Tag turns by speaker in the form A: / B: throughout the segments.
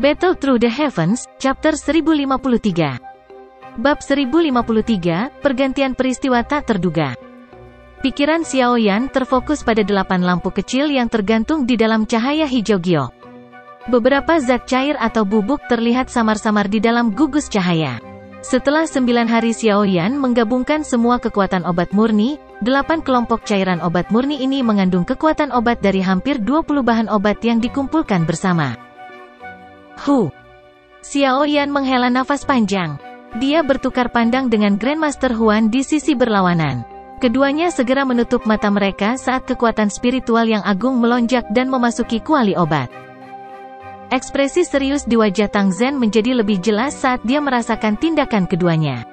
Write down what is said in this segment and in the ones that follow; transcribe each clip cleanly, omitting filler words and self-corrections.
A: Battle Through the Heavens, Chapter 1053. Bab 1053, Pergantian Peristiwa Tak Terduga. Pikiran Xiao Yan terfokus pada 8 lampu kecil yang tergantung di dalam cahaya hijau giok. Beberapa zat cair atau bubuk terlihat samar-samar di dalam gugus cahaya. Setelah 9 hari Xiao Yan menggabungkan semua kekuatan obat murni, 8 kelompok cairan obat murni ini mengandung kekuatan obat dari hampir 20 bahan obat yang dikumpulkan bersama. Xiao Yan menghela nafas panjang. Dia bertukar pandang dengan Grandmaster Huan di sisi berlawanan. Keduanya segera menutup mata mereka saat kekuatan spiritual yang agung melonjak dan memasuki kuali obat. Ekspresi serius di wajah Tang Zhen menjadi lebih jelas saat dia merasakan tindakan keduanya.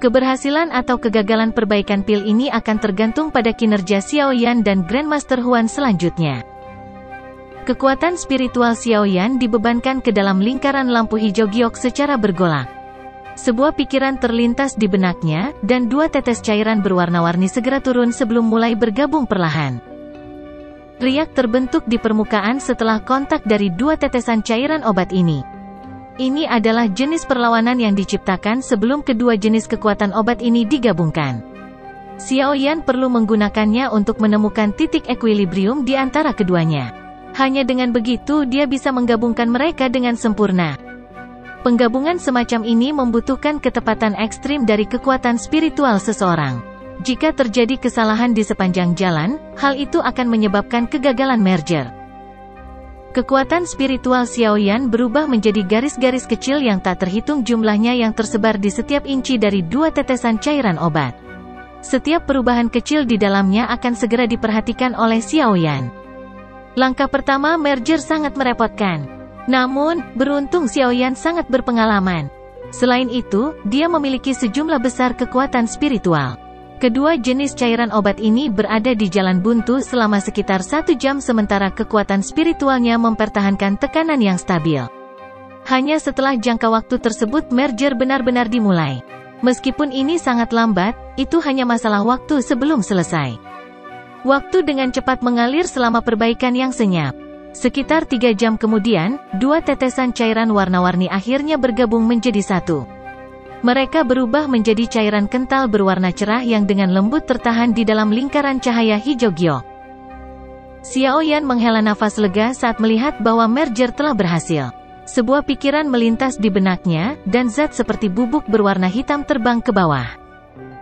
A: Keberhasilan atau kegagalan perbaikan pil ini akan tergantung pada kinerja Xiao Yan dan Grandmaster Huan selanjutnya. Kekuatan spiritual Xiao Yan dibebankan ke dalam lingkaran lampu hijau giok secara bergolak. Sebuah pikiran terlintas di benaknya, dan 2 tetes cairan berwarna-warni segera turun sebelum mulai bergabung perlahan. Riak terbentuk di permukaan setelah kontak dari 2 tetesan cairan obat ini. Ini adalah jenis perlawanan yang diciptakan sebelum kedua jenis kekuatan obat ini digabungkan. Xiao Yan perlu menggunakannya untuk menemukan titik equilibrium di antara keduanya. Hanya dengan begitu dia bisa menggabungkan mereka dengan sempurna. Penggabungan semacam ini membutuhkan ketepatan ekstrim dari kekuatan spiritual seseorang. Jika terjadi kesalahan di sepanjang jalan, hal itu akan menyebabkan kegagalan merger. Kekuatan spiritual Xiao Yan berubah menjadi garis-garis kecil yang tak terhitung jumlahnya yang tersebar di setiap inci dari 2 tetesan cairan obat. Setiap perubahan kecil di dalamnya akan segera diperhatikan oleh Xiao Yan. Langkah pertama merger sangat merepotkan. Namun, beruntung Xiao Yan sangat berpengalaman. Selain itu, dia memiliki sejumlah besar kekuatan spiritual. Kedua jenis cairan obat ini berada di jalan buntu selama sekitar 1 jam sementara kekuatan spiritualnya mempertahankan tekanan yang stabil. Hanya setelah jangka waktu tersebut merger benar-benar dimulai. Meskipun ini sangat lambat, itu hanya masalah waktu sebelum selesai. Waktu dengan cepat mengalir selama perbaikan yang senyap. Sekitar 3 jam kemudian, 2 tetesan cairan warna-warni akhirnya bergabung menjadi satu. Mereka berubah menjadi cairan kental berwarna cerah yang dengan lembut tertahan di dalam lingkaran cahaya hijau giok. Xiao Yan menghela nafas lega saat melihat bahwa merger telah berhasil. Sebuah pikiran melintas di benaknya, dan zat seperti bubuk berwarna hitam terbang ke bawah.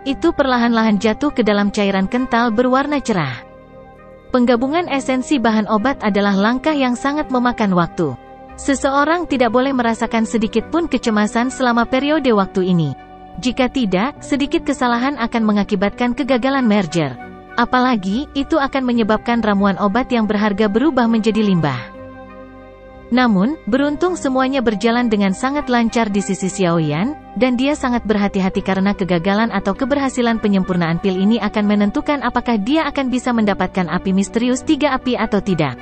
A: Itu perlahan-lahan jatuh ke dalam cairan kental berwarna cerah. Penggabungan esensi bahan obat adalah langkah yang sangat memakan waktu. Seseorang tidak boleh merasakan sedikit pun kecemasan selama periode waktu ini. Jika tidak, sedikit kesalahan akan mengakibatkan kegagalan merger. Apalagi, itu akan menyebabkan ramuan obat yang berharga berubah menjadi limbah. Namun, beruntung semuanya berjalan dengan sangat lancar di sisi Xiao Yan, dan dia sangat berhati-hati karena kegagalan atau keberhasilan penyempurnaan pil ini akan menentukan apakah dia akan bisa mendapatkan api misterius 3 api atau tidak.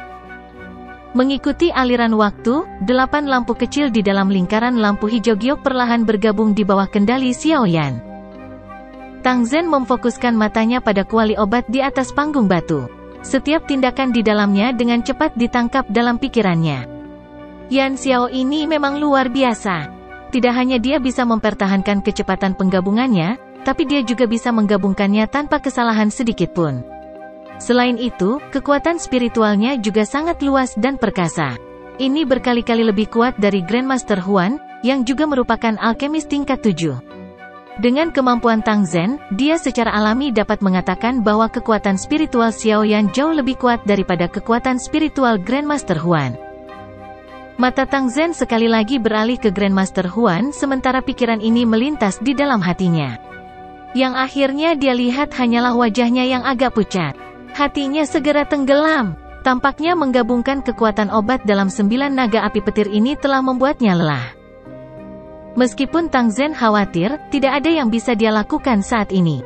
A: Mengikuti aliran waktu, 8 lampu kecil di dalam lingkaran lampu hijau giok perlahan bergabung di bawah kendali Xiao Yan. Tang Zhen memfokuskan matanya pada kuali obat di atas panggung batu. Setiap tindakan di dalamnya dengan cepat ditangkap dalam pikirannya. Yan Xiao ini memang luar biasa. Tidak hanya dia bisa mempertahankan kecepatan penggabungannya, tapi dia juga bisa menggabungkannya tanpa kesalahan sedikit pun. Selain itu, kekuatan spiritualnya juga sangat luas dan perkasa. Ini berkali-kali lebih kuat dari Grandmaster Huan, yang juga merupakan alkemis tingkat 7. Dengan kemampuan Tang Zhen, dia secara alami dapat mengatakan bahwa kekuatan spiritual Xiao Yan jauh lebih kuat daripada kekuatan spiritual Grandmaster Huan. Mata Tang Zhen sekali lagi beralih ke Grandmaster Huan sementara pikiran ini melintas di dalam hatinya. Yang akhirnya dia lihat hanyalah wajahnya yang agak pucat. Hatinya segera tenggelam. Tampaknya menggabungkan kekuatan obat dalam 9 naga api petir ini telah membuatnya lelah. Meskipun Tang Zhen khawatir, tidak ada yang bisa dia lakukan saat ini.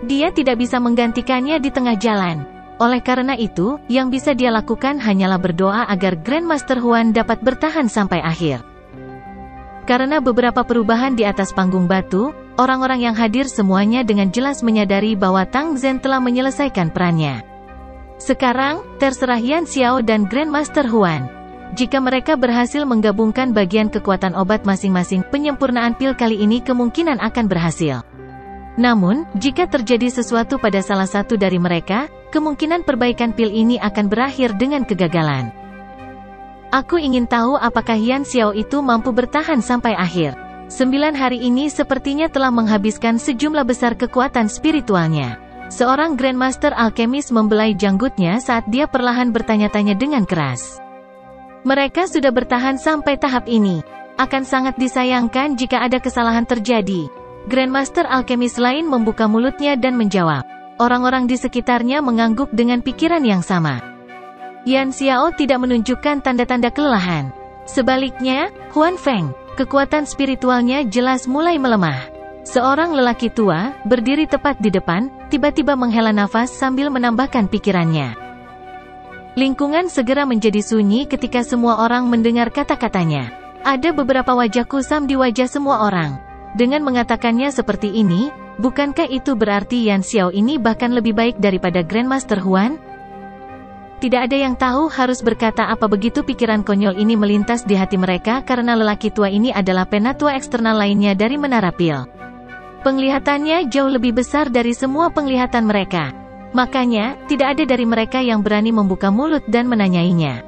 A: Dia tidak bisa menggantikannya di tengah jalan. Oleh karena itu, yang bisa dia lakukan hanyalah berdoa agar Grandmaster Huan dapat bertahan sampai akhir. Karena beberapa perubahan di atas panggung batu, orang-orang yang hadir semuanya dengan jelas menyadari bahwa Tang Zhen telah menyelesaikan perannya. Sekarang, terserah Yan Xiao dan Grandmaster Huan. Jika mereka berhasil menggabungkan bagian kekuatan obat masing-masing, penyempurnaan pil kali ini kemungkinan akan berhasil. Namun, jika terjadi sesuatu pada salah satu dari mereka, kemungkinan perbaikan pil ini akan berakhir dengan kegagalan. Aku ingin tahu apakah Yan Xiao itu mampu bertahan sampai akhir. 9 hari ini sepertinya telah menghabiskan sejumlah besar kekuatan spiritualnya. Seorang Grandmaster Alkemis membelai janggutnya saat dia perlahan bertanya-tanya dengan keras. Mereka sudah bertahan sampai tahap ini. Akan sangat disayangkan jika ada kesalahan terjadi. Grandmaster Alkemis lain membuka mulutnya dan menjawab. Orang-orang di sekitarnya mengangguk dengan pikiran yang sama. Yan Xiao tidak menunjukkan tanda-tanda kelelahan. Sebaliknya, Huan Feng, kekuatan spiritualnya jelas mulai melemah. Seorang lelaki tua, berdiri tepat di depan, tiba-tiba menghela nafas sambil menambahkan pikirannya. Lingkungan segera menjadi sunyi ketika semua orang mendengar kata-katanya. Ada beberapa wajah kusam di wajah semua orang. Dengan mengatakannya seperti ini, bukankah itu berarti Yan Xiao ini bahkan lebih baik daripada Grandmaster Huan? Tidak ada yang tahu harus berkata apa begitu pikiran konyol ini melintas di hati mereka karena lelaki tua ini adalah penatua eksternal lainnya dari Menara Pil. Penglihatannya jauh lebih besar dari semua penglihatan mereka. Makanya, tidak ada dari mereka yang berani membuka mulut dan menanyainya.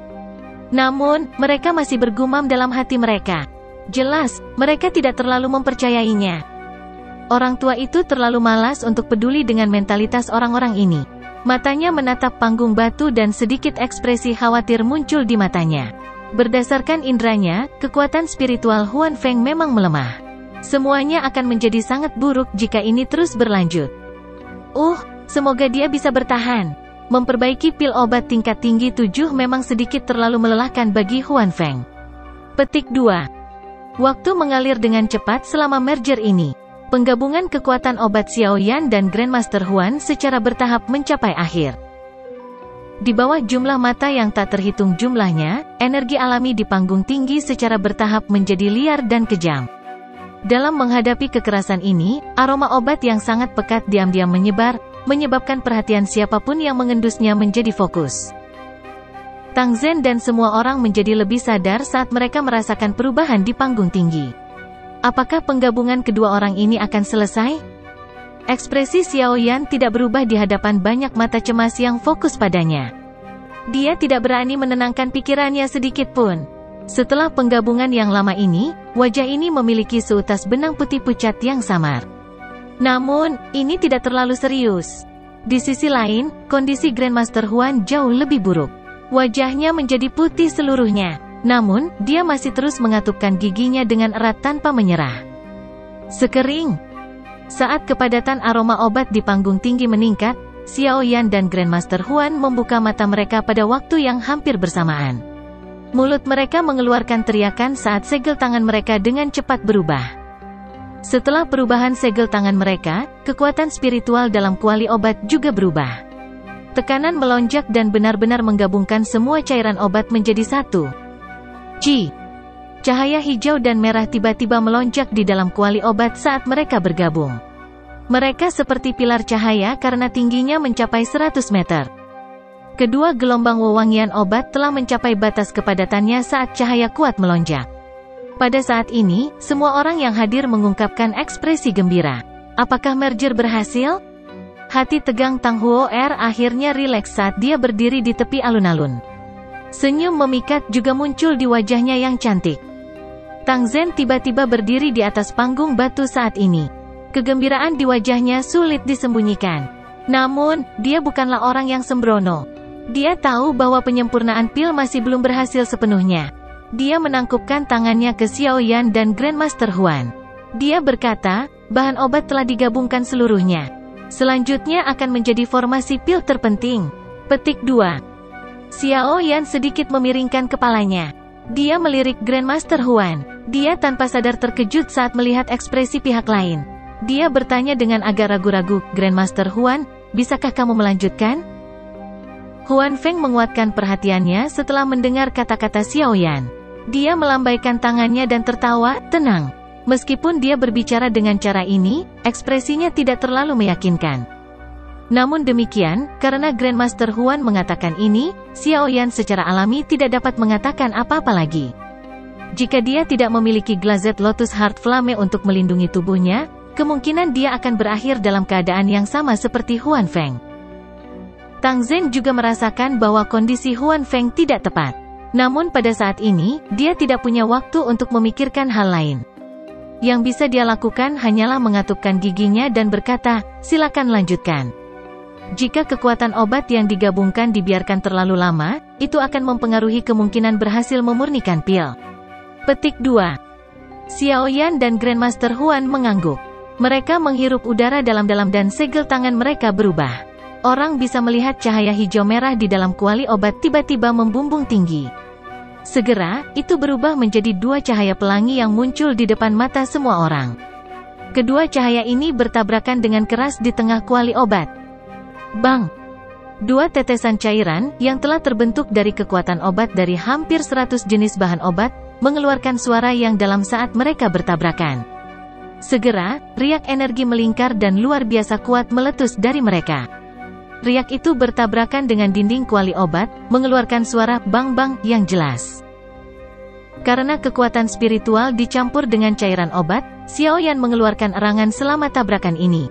A: Namun, mereka masih bergumam dalam hati mereka. Jelas, mereka tidak terlalu mempercayainya. Orang tua itu terlalu malas untuk peduli dengan mentalitas orang-orang ini. Matanya menatap panggung batu dan sedikit ekspresi khawatir muncul di matanya. Berdasarkan indranya, kekuatan spiritual Huan Feng memang melemah. Semuanya akan menjadi sangat buruk jika ini terus berlanjut. Semoga dia bisa bertahan. Memperbaiki pil obat tingkat tinggi 7 memang sedikit terlalu melelahkan bagi Huan Feng. Petik 2. Waktu mengalir dengan cepat selama merger ini. Penggabungan kekuatan obat Xiao Yan dan Grandmaster Huan secara bertahap mencapai akhir. Di bawah jumlah mata yang tak terhitung jumlahnya, energi alami di panggung tinggi secara bertahap menjadi liar dan kejam. Dalam menghadapi kekerasan ini, aroma obat yang sangat pekat diam-diam menyebar, menyebabkan perhatian siapapun yang mengendusnya menjadi fokus. Tang Zhen dan semua orang menjadi lebih sadar saat mereka merasakan perubahan di panggung tinggi. Apakah penggabungan kedua orang ini akan selesai? Ekspresi Xiao Yan tidak berubah di hadapan banyak mata cemas yang fokus padanya. Dia tidak berani menenangkan pikirannya sedikit pun. Setelah penggabungan yang lama ini, wajah ini memiliki seutas benang putih pucat yang samar. Namun, ini tidak terlalu serius. Di sisi lain, kondisi Grandmaster Huan jauh lebih buruk. Wajahnya menjadi putih seluruhnya. Namun, dia masih terus mengatupkan giginya dengan erat tanpa menyerah. Sekering. Saat kepadatan aroma obat di panggung tinggi meningkat, Xiao Yan dan Grandmaster Huan membuka mata mereka pada waktu yang hampir bersamaan. Mulut mereka mengeluarkan teriakan saat segel tangan mereka dengan cepat berubah. Setelah perubahan segel tangan mereka, kekuatan spiritual dalam kuali obat juga berubah. Tekanan melonjak dan benar-benar menggabungkan semua cairan obat menjadi satu. Cahaya hijau dan merah tiba-tiba melonjak di dalam kuali obat saat mereka bergabung. Mereka seperti pilar cahaya karena tingginya mencapai 100 meter. Kedua gelombang wewangian obat telah mencapai batas kepadatannya saat cahaya kuat melonjak. Pada saat ini, semua orang yang hadir mengungkapkan ekspresi gembira. Apakah merger berhasil? Hati tegang Tang Huo'er akhirnya rileks saat dia berdiri di tepi alun-alun. Senyum memikat juga muncul di wajahnya yang cantik. Tang Zhen tiba-tiba berdiri di atas panggung batu saat ini. Kegembiraan di wajahnya sulit disembunyikan. Namun, dia bukanlah orang yang sembrono. Dia tahu bahwa penyempurnaan pil masih belum berhasil sepenuhnya. Dia menangkupkan tangannya ke Xiao Yan dan Grandmaster Huan. Dia berkata, bahan obat telah digabungkan seluruhnya. Selanjutnya akan menjadi formasi pil terpenting. Petik 2. Xiao Yan sedikit memiringkan kepalanya. Dia melirik Grandmaster Huan. Dia tanpa sadar terkejut saat melihat ekspresi pihak lain. Dia bertanya dengan agak ragu-ragu, Grandmaster Huan, bisakah kamu melanjutkan? Huan Feng menguatkan perhatiannya setelah mendengar kata-kata Xiao Yan. Dia melambaikan tangannya dan tertawa, tenang. Meskipun dia berbicara dengan cara ini, ekspresinya tidak terlalu meyakinkan. Namun demikian, karena Grandmaster Huan mengatakan ini, Xiaoyan secara alami tidak dapat mengatakan apa-apa lagi. Jika dia tidak memiliki Glazed Lotus Heart Flame untuk melindungi tubuhnya, kemungkinan dia akan berakhir dalam keadaan yang sama seperti Huan Feng. Tang Zhen juga merasakan bahwa kondisi Huan Feng tidak tepat. Namun pada saat ini, dia tidak punya waktu untuk memikirkan hal lain. Yang bisa dia lakukan hanyalah mengatupkan giginya dan berkata, "Silakan lanjutkan." Jika kekuatan obat yang digabungkan dibiarkan terlalu lama, itu akan mempengaruhi kemungkinan berhasil memurnikan pil. Petik 2. Xiaoyan dan Grandmaster Huan mengangguk. Mereka menghirup udara dalam-dalam dan segel tangan mereka berubah. Orang bisa melihat cahaya hijau merah di dalam kuali obat tiba-tiba membumbung tinggi. Segera, itu berubah menjadi 2 cahaya pelangi yang muncul di depan mata semua orang. Kedua cahaya ini bertabrakan dengan keras di tengah kuali obat. Bang! 2 tetesan cairan, yang telah terbentuk dari kekuatan obat dari hampir 100 jenis bahan obat, mengeluarkan suara yang dalam saat mereka bertabrakan. Segera, riak energi melingkar dan luar biasa kuat meletus dari mereka. Riak itu bertabrakan dengan dinding kuali obat, mengeluarkan suara bang-bang yang jelas. Karena kekuatan spiritual dicampur dengan cairan obat, Xiaoyan mengeluarkan erangan selama tabrakan ini.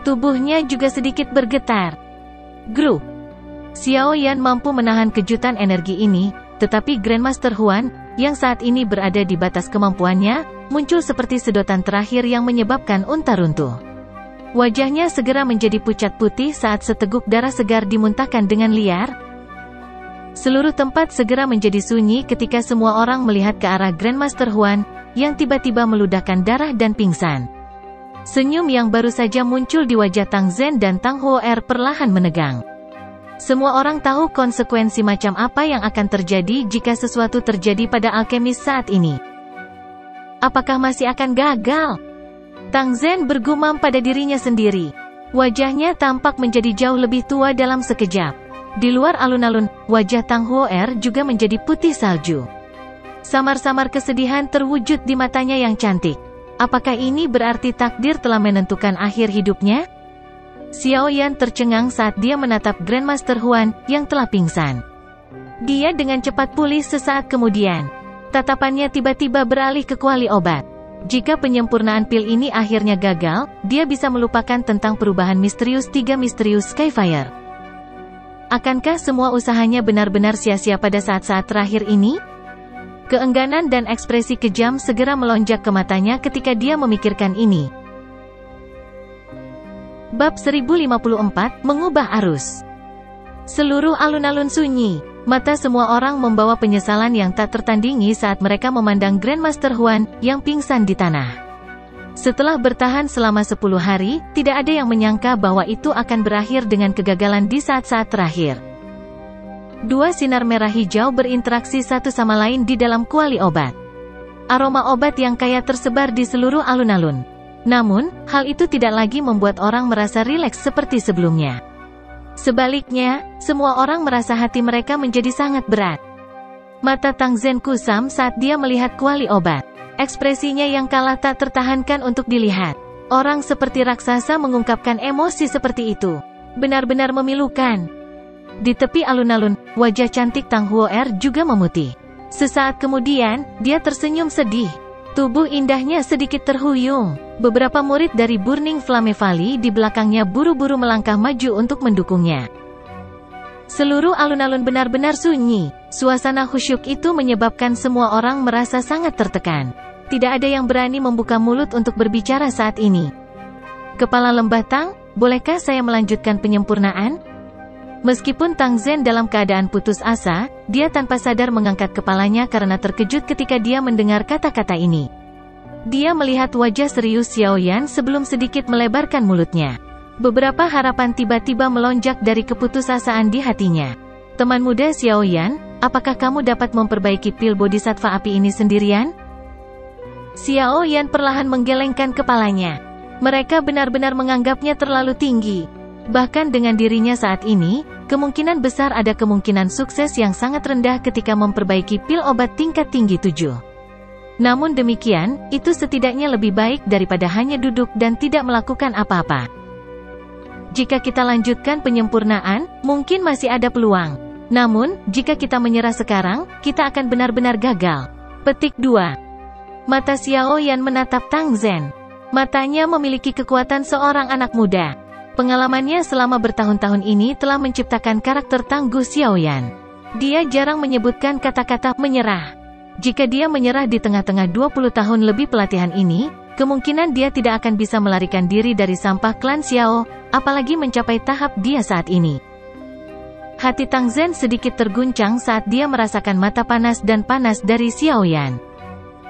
A: Tubuhnya juga sedikit bergetar. Grup. Xiaoyan mampu menahan kejutan energi ini, tetapi Grandmaster Huan, yang saat ini berada di batas kemampuannya, muncul seperti sedotan terakhir yang menyebabkan unta runtuh. Wajahnya segera menjadi pucat putih saat seteguk darah segar dimuntahkan dengan liar. Seluruh tempat segera menjadi sunyi ketika semua orang melihat ke arah Grandmaster Huan, yang tiba-tiba meludahkan darah dan pingsan. Senyum yang baru saja muncul di wajah Tang Zhen dan Tang Huo'er perlahan menegang. Semua orang tahu konsekuensi macam apa yang akan terjadi jika sesuatu terjadi pada alkemis saat ini. Apakah masih akan gagal? Tang Zhen bergumam pada dirinya sendiri. Wajahnya tampak menjadi jauh lebih tua dalam sekejap. Di luar alun-alun, wajah Tang Huo'er juga menjadi putih salju. Samar-samar kesedihan terwujud di matanya yang cantik. Apakah ini berarti takdir telah menentukan akhir hidupnya? Xiaoyan tercengang saat dia menatap Grandmaster Huan, yang telah pingsan. Dia dengan cepat pulih sesaat kemudian. Tatapannya tiba-tiba beralih ke kuali obat. Jika penyempurnaan pil ini akhirnya gagal, dia bisa melupakan tentang perubahan misterius 3 misterius Skyfire. Akankah semua usahanya benar-benar sia-sia pada saat-saat terakhir ini? Keengganan dan ekspresi kejam segera melonjak ke matanya ketika dia memikirkan ini. Bab 1054, Mengubah Arus. Seluruh alun-alun sunyi. Mata semua orang membawa penyesalan yang tak tertandingi saat mereka memandang Grandmaster Huan, yang pingsan di tanah. Setelah bertahan selama 10 hari, tidak ada yang menyangka bahwa itu akan berakhir dengan kegagalan di saat-saat terakhir. 2 sinar merah hijau berinteraksi satu sama lain di dalam kuali obat. Aroma obat yang kaya tersebar di seluruh alun-alun. Namun, hal itu tidak lagi membuat orang merasa rileks seperti sebelumnya. Sebaliknya, semua orang merasa hati mereka menjadi sangat berat. Mata Tang Zhen kusam saat dia melihat kuali obat. Ekspresinya yang kalah tak tertahankan untuk dilihat. Orang seperti raksasa mengungkapkan emosi seperti itu. Benar-benar memilukan. Di tepi alun-alun, wajah cantik Tang Huo'er juga memutih. Sesaat kemudian, dia tersenyum sedih. Tubuh indahnya sedikit terhuyung. Beberapa murid dari Burning Flame Valley di belakangnya buru-buru melangkah maju untuk mendukungnya. Seluruh alun-alun benar-benar sunyi. Suasana khusyuk itu menyebabkan semua orang merasa sangat tertekan. Tidak ada yang berani membuka mulut untuk berbicara saat ini. Kepala Lembah Tang, bolehkah saya melanjutkan penyempurnaan? Meskipun Tang Zhen dalam keadaan putus asa, dia tanpa sadar mengangkat kepalanya karena terkejut ketika dia mendengar kata-kata ini. Dia melihat wajah serius Xiaoyan sebelum sedikit melebarkan mulutnya. Beberapa harapan tiba-tiba melonjak dari keputusasaan di hatinya. Teman muda Xiaoyan, apakah kamu dapat memperbaiki pil bodhisattva api ini sendirian? Xiaoyan perlahan menggelengkan kepalanya. Mereka benar-benar menganggapnya terlalu tinggi. Bahkan dengan dirinya saat ini, kemungkinan besar ada kemungkinan sukses yang sangat rendah ketika memperbaiki pil obat tingkat tinggi 7. Namun demikian, itu setidaknya lebih baik daripada hanya duduk dan tidak melakukan apa-apa. Jika kita lanjutkan penyempurnaan, mungkin masih ada peluang. Namun, jika kita menyerah sekarang, kita akan benar-benar gagal. Petik 2. Mata Xiao Yan menatap Tang Zhen. Matanya memiliki kekuatan seorang anak muda. Pengalamannya selama bertahun-tahun ini telah menciptakan karakter tangguh Xiao Yan. Dia jarang menyebutkan kata-kata menyerah. Jika dia menyerah di tengah-tengah 20 tahun lebih pelatihan ini, kemungkinan dia tidak akan bisa melarikan diri dari sampah klan Xiao, apalagi mencapai tahap dia saat ini. Hati Tang Zhen sedikit terguncang saat dia merasakan mata panas dan panas dari Xiao Yan.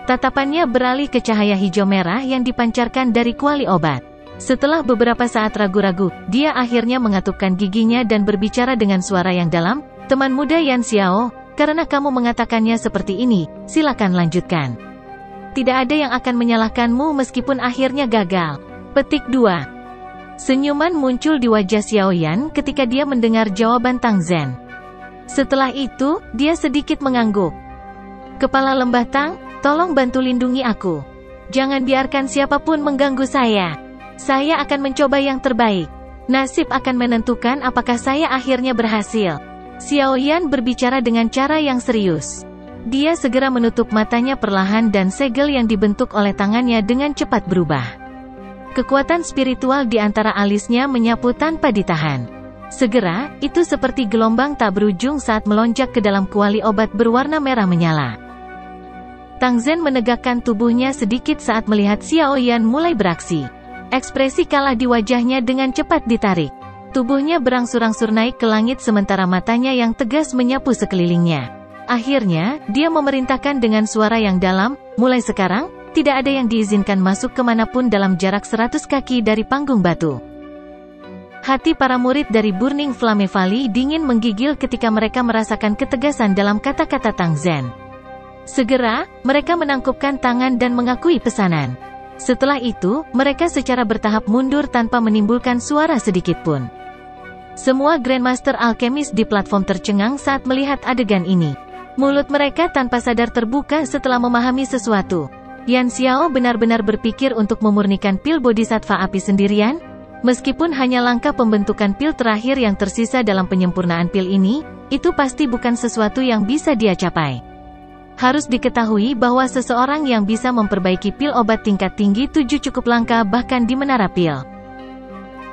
A: Tatapannya beralih ke cahaya hijau merah yang dipancarkan dari kuali obat. Setelah beberapa saat ragu-ragu, dia akhirnya mengatupkan giginya dan berbicara dengan suara yang dalam, "Teman muda Yan Xiao, karena kamu mengatakannya seperti ini, silakan lanjutkan. Tidak ada yang akan menyalahkanmu meskipun akhirnya gagal." Petik 2. Senyuman muncul di wajah Xiao Yan ketika dia mendengar jawaban Tang Zhen. Setelah itu, dia sedikit mengangguk. "Kepala Lembah Tang, tolong bantu lindungi aku. Jangan biarkan siapapun mengganggu saya. Saya akan mencoba yang terbaik. Nasib akan menentukan apakah saya akhirnya berhasil." Xiao Yan berbicara dengan cara yang serius. Dia segera menutup matanya perlahan dan segel yang dibentuk oleh tangannya dengan cepat berubah. Kekuatan spiritual di antara alisnya menyapu tanpa ditahan. Segera, itu seperti gelombang tak berujung saat melonjak ke dalam kuali obat berwarna merah menyala. Tang Zhen menegakkan tubuhnya sedikit saat melihat Xiao Yan mulai beraksi. Ekspresi kalah di wajahnya dengan cepat ditarik. Tubuhnya berangsur-angsur naik ke langit sementara matanya yang tegas menyapu sekelilingnya. Akhirnya, dia memerintahkan dengan suara yang dalam, "Mulai sekarang, tidak ada yang diizinkan masuk kemanapun dalam jarak 100 kaki dari panggung batu." Hati para murid dari Burning Flame Valley dingin menggigil ketika mereka merasakan ketegasan dalam kata-kata Tang Zhen. Segera, mereka menangkupkan tangan dan mengakui pesanan. Setelah itu, mereka secara bertahap mundur tanpa menimbulkan suara sedikitpun. Semua Grandmaster Alkemis di platform tercengang saat melihat adegan ini. Mulut mereka tanpa sadar terbuka setelah memahami sesuatu. Yan Xiao benar-benar berpikir untuk memurnikan pil Bodhisattva api sendirian? Meskipun hanya langkah pembentukan pil terakhir yang tersisa dalam penyempurnaan pil ini, itu pasti bukan sesuatu yang bisa dia capai. Harus diketahui bahwa seseorang yang bisa memperbaiki pil obat tingkat tinggi 7 cukup langka bahkan di menara pil.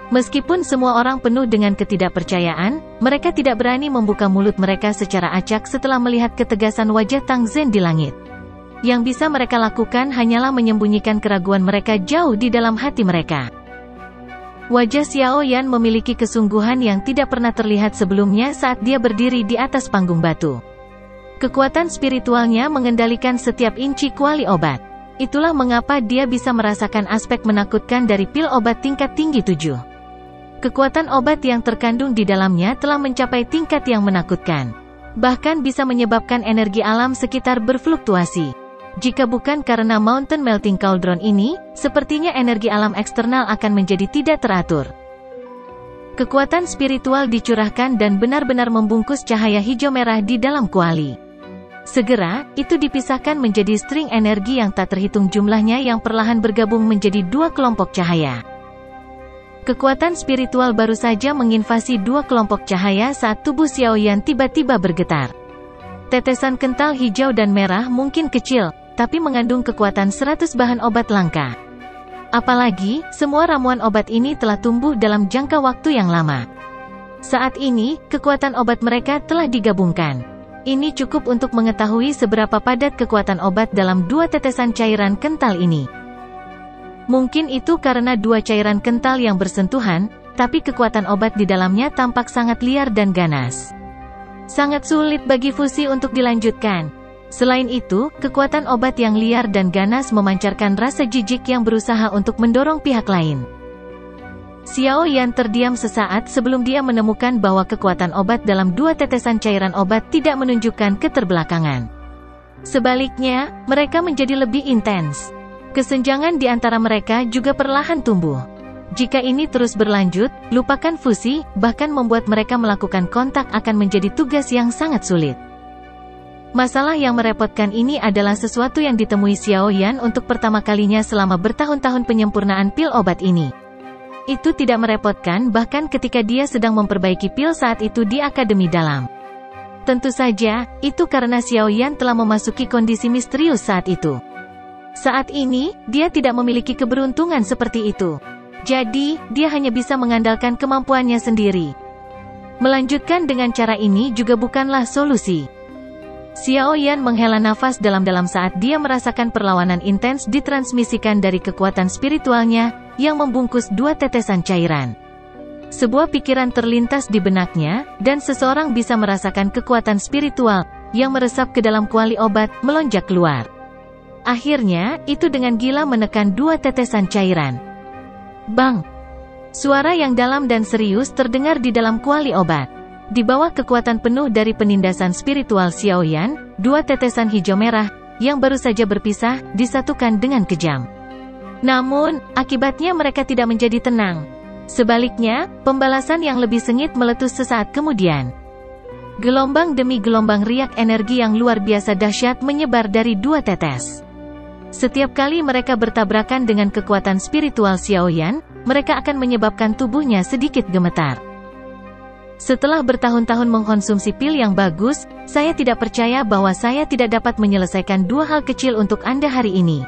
A: Meskipun semua orang penuh dengan ketidakpercayaan, mereka tidak berani membuka mulut mereka secara acak setelah melihat ketegasan wajah Tang Zhen di langit. Yang bisa mereka lakukan hanyalah menyembunyikan keraguan mereka jauh di dalam hati mereka. Wajah Xiao Yan memiliki kesungguhan yang tidak pernah terlihat sebelumnya saat dia berdiri di atas panggung batu. Kekuatan spiritualnya mengendalikan setiap inci kuali obat. Itulah mengapa dia bisa merasakan aspek menakutkan dari pil obat tingkat tinggi 7. Kekuatan obat yang terkandung di dalamnya telah mencapai tingkat yang menakutkan. Bahkan bisa menyebabkan energi alam sekitar berfluktuasi. Jika bukan karena Mountain Melting Cauldron ini, sepertinya energi alam eksternal akan menjadi tidak teratur. Kekuatan spiritual dicurahkan dan benar-benar membungkus cahaya hijau merah di dalam kuali. Segera, itu dipisahkan menjadi string energi yang tak terhitung jumlahnya yang perlahan bergabung menjadi 2 kelompok cahaya. Kekuatan spiritual baru saja menginvasi 2 kelompok cahaya saat tubuh Xiao Yan tiba-tiba bergetar. Tetesan kental hijau dan merah mungkin kecil, tapi mengandung kekuatan 100 bahan obat langka. Apalagi, semua ramuan obat ini telah tumbuh dalam jangka waktu yang lama. Saat ini, kekuatan obat mereka telah digabungkan. Ini cukup untuk mengetahui seberapa padat kekuatan obat dalam 2 tetesan cairan kental ini. Mungkin itu karena 2 cairan kental yang bersentuhan, tapi kekuatan obat di dalamnya tampak sangat liar dan ganas. Sangat sulit bagi fusi untuk dilanjutkan. Selain itu, kekuatan obat yang liar dan ganas memancarkan rasa jijik yang berusaha untuk mendorong pihak lain. Xiao Yan terdiam sesaat sebelum dia menemukan bahwa kekuatan obat dalam 2 tetesan cairan obat tidak menunjukkan keterbelakangan. Sebaliknya, mereka menjadi lebih intens. Kesenjangan di antara mereka juga perlahan tumbuh. Jika ini terus berlanjut, lupakan fusi, bahkan membuat mereka melakukan kontak akan menjadi tugas yang sangat sulit. Masalah yang merepotkan ini adalah sesuatu yang ditemui Xiao Yan untuk pertama kalinya selama bertahun-tahun penyempurnaan pil obat ini. itu tidak merepotkan bahkan ketika dia sedang memperbaiki pil saat itu di Akademi Dalam. Tentu saja, itu karena Xiao Yan telah memasuki kondisi misterius saat itu. Saat ini, dia tidak memiliki keberuntungan seperti itu. Jadi, dia hanya bisa mengandalkan kemampuannya sendiri. Melanjutkan dengan cara ini juga bukanlah solusi. Xiao Yan menghela nafas dalam-dalam saat dia merasakan perlawanan intens ditransmisikan dari kekuatan spiritualnya, yang membungkus 2 tetesan cairan. Sebuah pikiran terlintas di benaknya, dan seseorang bisa merasakan kekuatan spiritual, yang meresap ke dalam kuali obat, melonjak keluar. Akhirnya, itu dengan gila menekan 2 tetesan cairan. Bang! Suara yang dalam dan serius terdengar di dalam kuali obat. Di bawah kekuatan penuh dari penindasan spiritual Xiao Yan, 2 tetesan hijau merah, yang baru saja berpisah, disatukan dengan kejam. Namun, akibatnya mereka tidak menjadi tenang. Sebaliknya, pembalasan yang lebih sengit meletus sesaat kemudian. Gelombang demi gelombang riak energi yang luar biasa dahsyat menyebar dari 2 tetes. Setiap kali mereka bertabrakan dengan kekuatan spiritual Xiao Yan, mereka akan menyebabkan tubuhnya sedikit gemetar. Setelah bertahun-tahun mengkonsumsi pil yang bagus, saya tidak percaya bahwa saya tidak dapat menyelesaikan 2 hal kecil untuk Anda hari ini.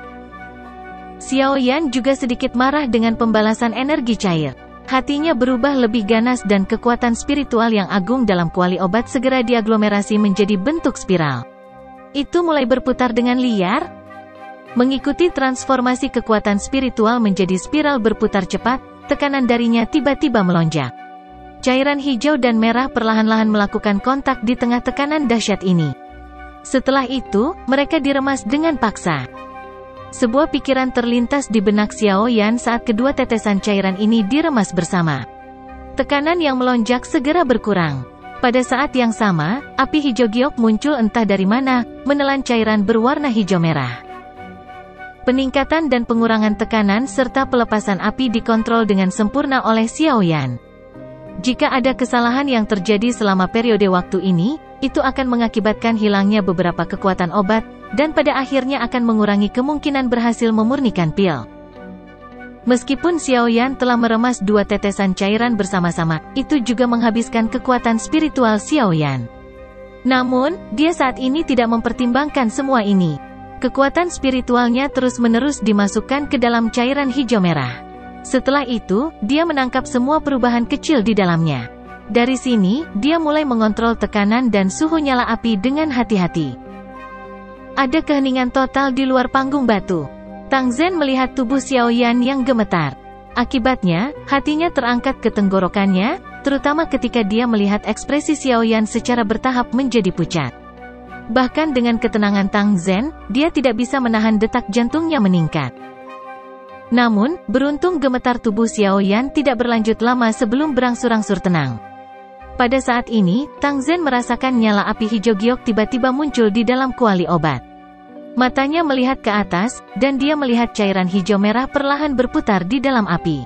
A: Xiao Yan juga sedikit marah dengan pembalasan energi cair. Hatinya berubah lebih ganas dan kekuatan spiritual yang agung dalam kuali obat segera diaglomerasi menjadi bentuk spiral. Itu mulai berputar dengan liar. Mengikuti transformasi kekuatan spiritual menjadi spiral berputar cepat, tekanan darinya tiba-tiba melonjak. Cairan hijau dan merah perlahan-lahan melakukan kontak di tengah tekanan dahsyat ini. Setelah itu, mereka diremas dengan paksa. Sebuah pikiran terlintas di benak Xiao Yan saat kedua tetesan cairan ini diremas bersama. Tekanan yang melonjak segera berkurang. Pada saat yang sama, api hijau giok muncul entah dari mana, menelan cairan berwarna hijau merah. Peningkatan dan pengurangan tekanan serta pelepasan api dikontrol dengan sempurna oleh Xiao Yan. Jika ada kesalahan yang terjadi selama periode waktu ini, itu akan mengakibatkan hilangnya beberapa kekuatan obat, dan pada akhirnya akan mengurangi kemungkinan berhasil memurnikan pil. Meskipun Xiao Yan telah meremas 2 tetesan cairan bersama-sama, itu juga menghabiskan kekuatan spiritual Xiao Yan. Namun, dia saat ini tidak mempertimbangkan semua ini. Kekuatan spiritualnya terus-menerus dimasukkan ke dalam cairan hijau merah. Setelah itu, dia menangkap semua perubahan kecil di dalamnya. Dari sini, dia mulai mengontrol tekanan dan suhu nyala api dengan hati-hati. Ada keheningan total di luar panggung batu. Tang Zhen melihat tubuh Xiao Yan yang gemetar. Akibatnya, hatinya terangkat ke tenggorokannya, terutama ketika dia melihat ekspresi Xiao Yan secara bertahap menjadi pucat. Bahkan dengan ketenangan Tang Zhen, dia tidak bisa menahan detak jantungnya meningkat. Namun, beruntung gemetar tubuh Xiao Yan tidak berlanjut lama sebelum berangsur-angsur tenang. Pada saat ini, Tang Zhen merasakan nyala api hijau giok tiba-tiba muncul di dalam kuali obat. Matanya melihat ke atas, dan dia melihat cairan hijau merah perlahan berputar di dalam api.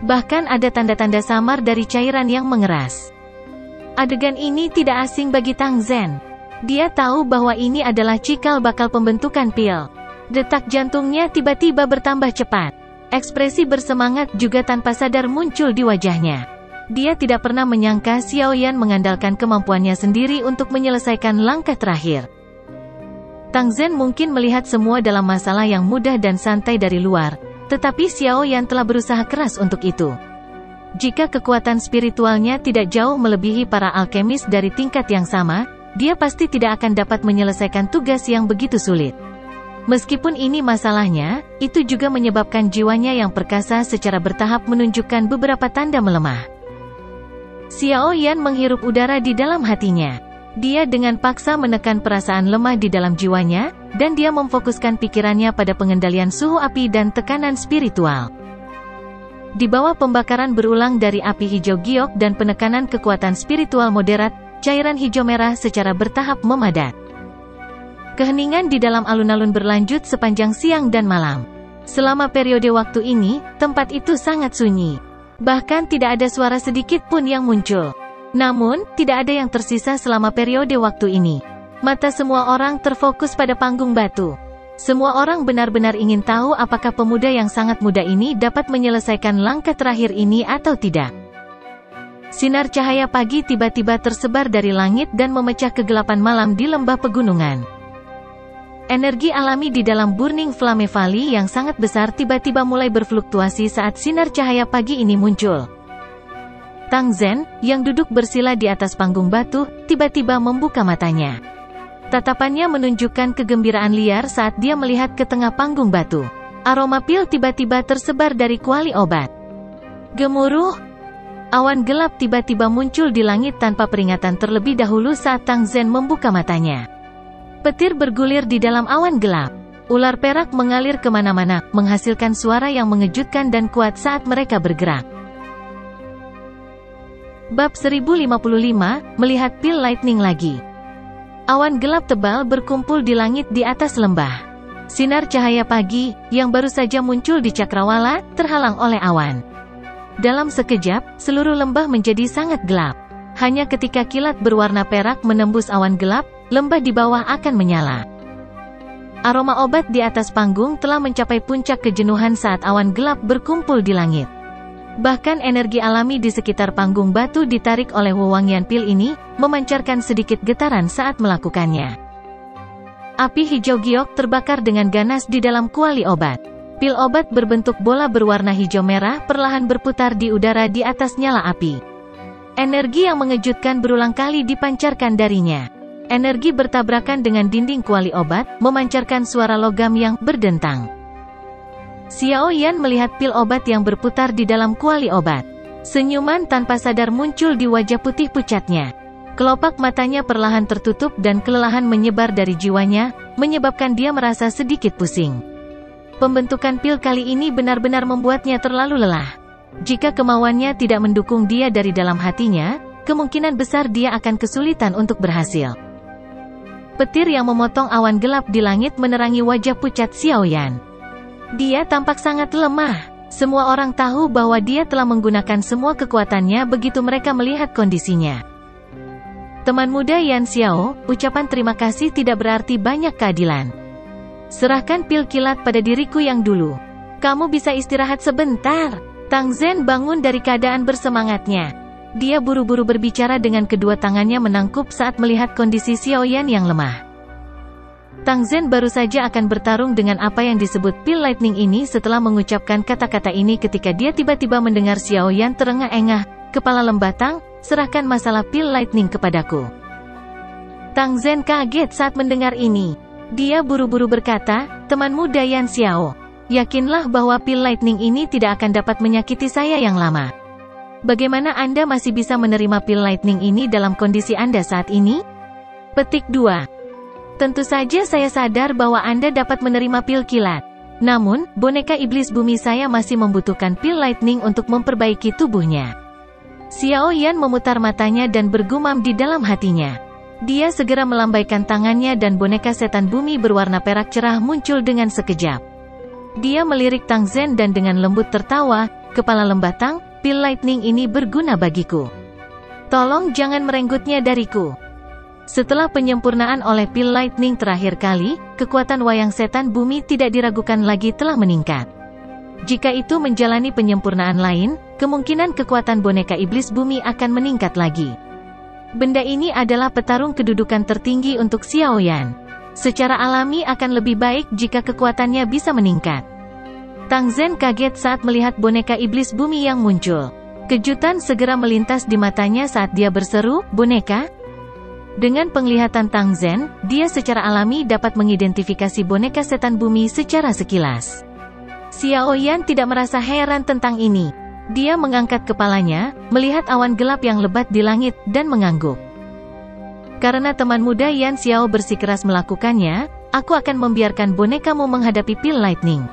A: Bahkan ada tanda-tanda samar dari cairan yang mengeras. Adegan ini tidak asing bagi Tang Zhen. Dia tahu bahwa ini adalah cikal bakal pembentukan pil. Detak jantungnya tiba-tiba bertambah cepat. Ekspresi bersemangat juga tanpa sadar muncul di wajahnya. Dia tidak pernah menyangka Xiao Yan mengandalkan kemampuannya sendiri untuk menyelesaikan langkah terakhir. Tang Zhen mungkin melihat semua dalam masalah yang mudah dan santai dari luar, tetapi Xiao Yan telah berusaha keras untuk itu. Jika kekuatan spiritualnya tidak jauh melebihi para alkemis dari tingkat yang sama, dia pasti tidak akan dapat menyelesaikan tugas yang begitu sulit. Meskipun ini masalahnya, itu juga menyebabkan jiwanya yang perkasa secara bertahap menunjukkan beberapa tanda melemah. Xiao Yan menghirup udara di dalam hatinya. Dia dengan paksa menekan perasaan lemah di dalam jiwanya, dan dia memfokuskan pikirannya pada pengendalian suhu api dan tekanan spiritual. Di bawah pembakaran berulang dari api hijau giok dan penekanan kekuatan spiritual moderat, cairan hijau merah secara bertahap memadat. Keheningan di dalam alun-alun berlanjut sepanjang siang dan malam. Selama periode waktu ini, tempat itu sangat sunyi. Bahkan tidak ada suara sedikit pun yang muncul. Namun, tidak ada yang tersisa selama periode waktu ini. Mata semua orang terfokus pada panggung batu. Semua orang benar-benar ingin tahu apakah pemuda yang sangat muda ini dapat menyelesaikan langkah terakhir ini atau tidak. Sinar cahaya pagi tiba-tiba tersebar dari langit dan memecah kegelapan malam di lembah pegunungan. Energi alami di dalam Burning Flame Valley yang sangat besar tiba-tiba mulai berfluktuasi saat sinar cahaya pagi ini muncul. Tang Zhen, yang duduk bersila di atas panggung batu, tiba-tiba membuka matanya. Tatapannya menunjukkan kegembiraan liar saat dia melihat ke tengah panggung batu. Aroma pil tiba-tiba tersebar dari kuali obat. Gemuruh. Awan gelap tiba-tiba muncul di langit tanpa peringatan terlebih dahulu saat Tang Zhen membuka matanya. Petir bergulir di dalam awan gelap. Ular perak mengalir kemana-mana, menghasilkan suara yang mengejutkan dan kuat saat mereka bergerak. Bab 1055, melihat pil lightning lagi. Awan gelap tebal berkumpul di langit di atas lembah. Sinar cahaya pagi, yang baru saja muncul di cakrawala, terhalang oleh awan. Dalam sekejap, seluruh lembah menjadi sangat gelap. Hanya ketika kilat berwarna perak menembus awan gelap, lembah di bawah akan menyala. Aroma obat di atas panggung telah mencapai puncak kejenuhan saat awan gelap berkumpul di langit. Bahkan energi alami di sekitar panggung batu ditarik oleh wewangian pil ini, memancarkan sedikit getaran saat melakukannya. Api hijau giok terbakar dengan ganas di dalam kuali obat. Pil obat berbentuk bola berwarna hijau merah perlahan berputar di udara di atas nyala api. Energi yang mengejutkan berulang kali dipancarkan darinya. Energi bertabrakan dengan dinding kuali obat, memancarkan suara logam yang berdentang. Xiao Yan melihat pil obat yang berputar di dalam kuali obat. Senyuman tanpa sadar muncul di wajah putih pucatnya. Kelopak matanya perlahan tertutup dan kelelahan menyebar dari jiwanya, menyebabkan dia merasa sedikit pusing. Pembentukan pil kali ini benar-benar membuatnya terlalu lelah. Jika kemauannya tidak mendukung dia dari dalam hatinya, kemungkinan besar dia akan kesulitan untuk berhasil. Petir yang memotong awan gelap di langit menerangi wajah pucat Xiao Yan. Dia tampak sangat lemah. Semua orang tahu bahwa dia telah menggunakan semua kekuatannya begitu mereka melihat kondisinya. Teman muda Yan Xiao, ucapan terima kasih tidak berarti banyak keadilan. Serahkan pil kilat pada diriku yang dulu. Kamu bisa istirahat sebentar. Tang Zhen bangun dari keadaan bersemangatnya. Dia buru-buru berbicara dengan kedua tangannya menangkup saat melihat kondisi Xiao Yan yang lemah. Tang Zhen baru saja akan bertarung dengan apa yang disebut pil lightning ini setelah mengucapkan kata-kata ini ketika dia tiba-tiba mendengar Xiao Yan terengah-engah, "Kepala Lembatang, serahkan masalah pil lightning kepadaku." Tang Zhen kaget saat mendengar ini. Dia buru-buru berkata, "Teman muda Yan Xiao, yakinlah bahwa pil lightning ini tidak akan dapat menyakiti saya yang lama. Bagaimana Anda masih bisa menerima pil lightning ini dalam kondisi Anda saat ini?" Petik 2. Tentu saja saya sadar bahwa Anda dapat menerima pil kilat. Namun, boneka iblis bumi saya masih membutuhkan pil lightning untuk memperbaiki tubuhnya. Xiao Yan memutar matanya dan bergumam di dalam hatinya. Dia segera melambaikan tangannya dan boneka setan bumi berwarna perak cerah muncul dengan sekejap. Dia melirik Tang Zhen dan dengan lembut tertawa, "Kepala Lembatang, pil lightning ini berguna bagiku. Tolong jangan merenggutnya dariku." Setelah penyempurnaan oleh pil lightning terakhir kali, kekuatan wayang setan bumi tidak diragukan lagi telah meningkat. Jika itu menjalani penyempurnaan lain, kemungkinan kekuatan boneka iblis bumi akan meningkat lagi. Benda ini adalah petarung kedudukan tertinggi untuk Xiao Yan. Secara alami akan lebih baik jika kekuatannya bisa meningkat. Tang Zhen kaget saat melihat boneka iblis bumi yang muncul. Kejutan segera melintas di matanya saat dia berseru, "Boneka?" Dengan penglihatan Tang Zhen, dia secara alami dapat mengidentifikasi boneka setan bumi secara sekilas. Xiao Yan tidak merasa heran tentang ini. Dia mengangkat kepalanya, melihat awan gelap yang lebat di langit, dan mengangguk. "Karena teman muda Yan Xiao bersikeras melakukannya, aku akan membiarkan bonekamu menghadapi pil lightning.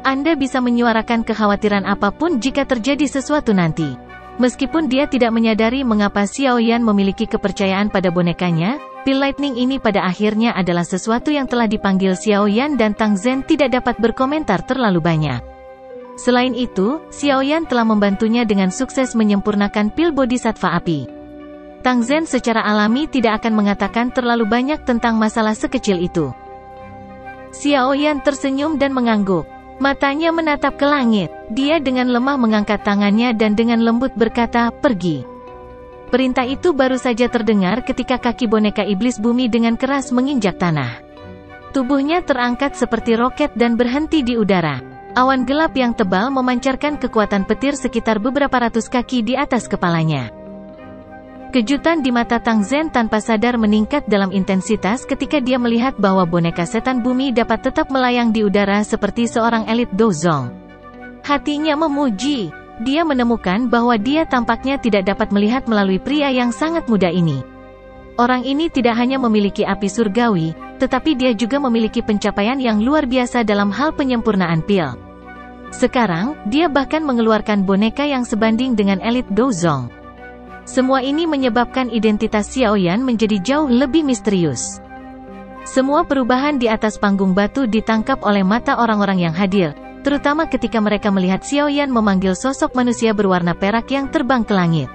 A: Anda bisa menyuarakan kekhawatiran apapun jika terjadi sesuatu nanti." Meskipun dia tidak menyadari mengapa Xiao Yan memiliki kepercayaan pada bonekanya, pil lightning ini pada akhirnya adalah sesuatu yang telah dipanggil Xiao Yan dan Tang Zhen tidak dapat berkomentar terlalu banyak. Selain itu, Xiao Yan telah membantunya dengan sukses menyempurnakan pil bodhisattva api. Tang Zhen secara alami tidak akan mengatakan terlalu banyak tentang masalah sekecil itu. Xiaoyan tersenyum dan mengangguk. Matanya menatap ke langit. Dia dengan lemah mengangkat tangannya dan dengan lembut berkata, "Pergi." Perintah itu baru saja terdengar ketika kaki boneka iblis bumi dengan keras menginjak tanah. Tubuhnya terangkat seperti roket dan berhenti di udara. Awan gelap yang tebal memancarkan kekuatan petir sekitar beberapa ratus kaki di atas kepalanya. Kejutan di mata Tang Zhen tanpa sadar meningkat dalam intensitas ketika dia melihat bahwa boneka setan bumi dapat tetap melayang di udara seperti seorang elit Dozong. Hatinya memuji. Dia menemukan bahwa dia tampaknya tidak dapat melihat melalui pria yang sangat muda ini. Orang ini tidak hanya memiliki api surgawi, tetapi dia juga memiliki pencapaian yang luar biasa dalam hal penyempurnaan pil. Sekarang, dia bahkan mengeluarkan boneka yang sebanding dengan elit Dozong. Semua ini menyebabkan identitas Xiaoyan menjadi jauh lebih misterius. Semua perubahan di atas panggung batu ditangkap oleh mata orang-orang yang hadir, terutama ketika mereka melihat Xiaoyan memanggil sosok manusia berwarna perak yang terbang ke langit.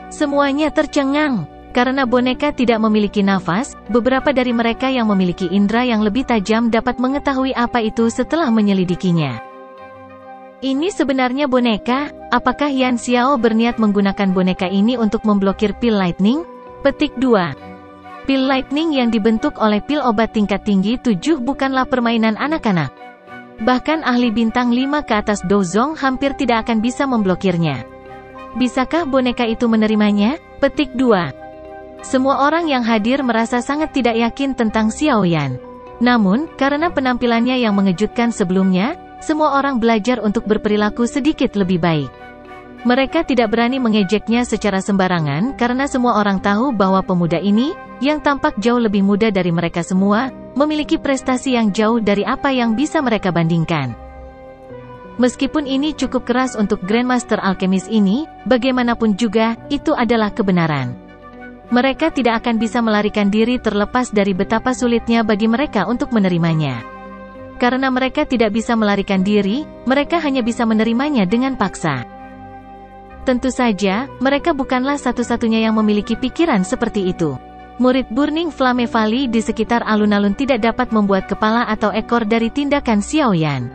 A: Semuanya tercengang. Karena boneka tidak memiliki nafas, beberapa dari mereka yang memiliki indera yang lebih tajam dapat mengetahui apa itu setelah menyelidikinya. Ini sebenarnya boneka? Apakah Yan Xiao berniat menggunakan boneka ini untuk memblokir pil lightning? Petik 2. Pil lightning yang dibentuk oleh pil obat tingkat tinggi 7 bukanlah permainan anak-anak. Bahkan ahli bintang 5 ke atas Dozong hampir tidak akan bisa memblokirnya. Bisakah boneka itu menerimanya? Petik 2. Semua orang yang hadir merasa sangat tidak yakin tentang Xiaoyan. Namun, karena penampilannya yang mengejutkan sebelumnya, semua orang belajar untuk berperilaku sedikit lebih baik. Mereka tidak berani mengejeknya secara sembarangan karena semua orang tahu bahwa pemuda ini, yang tampak jauh lebih muda dari mereka semua, memiliki prestasi yang jauh dari apa yang bisa mereka bandingkan. Meskipun ini cukup keras untuk Grandmaster Alchemist ini, bagaimanapun juga, itu adalah kebenaran. Mereka tidak akan bisa melarikan diri terlepas dari betapa sulitnya bagi mereka untuk menerimanya. Karena mereka tidak bisa melarikan diri, mereka hanya bisa menerimanya dengan paksa. Tentu saja, mereka bukanlah satu-satunya yang memiliki pikiran seperti itu. Murid Burning Flame Valley di sekitar alun-alun tidak dapat membuat kepala atau ekor dari tindakan Xiaoyan.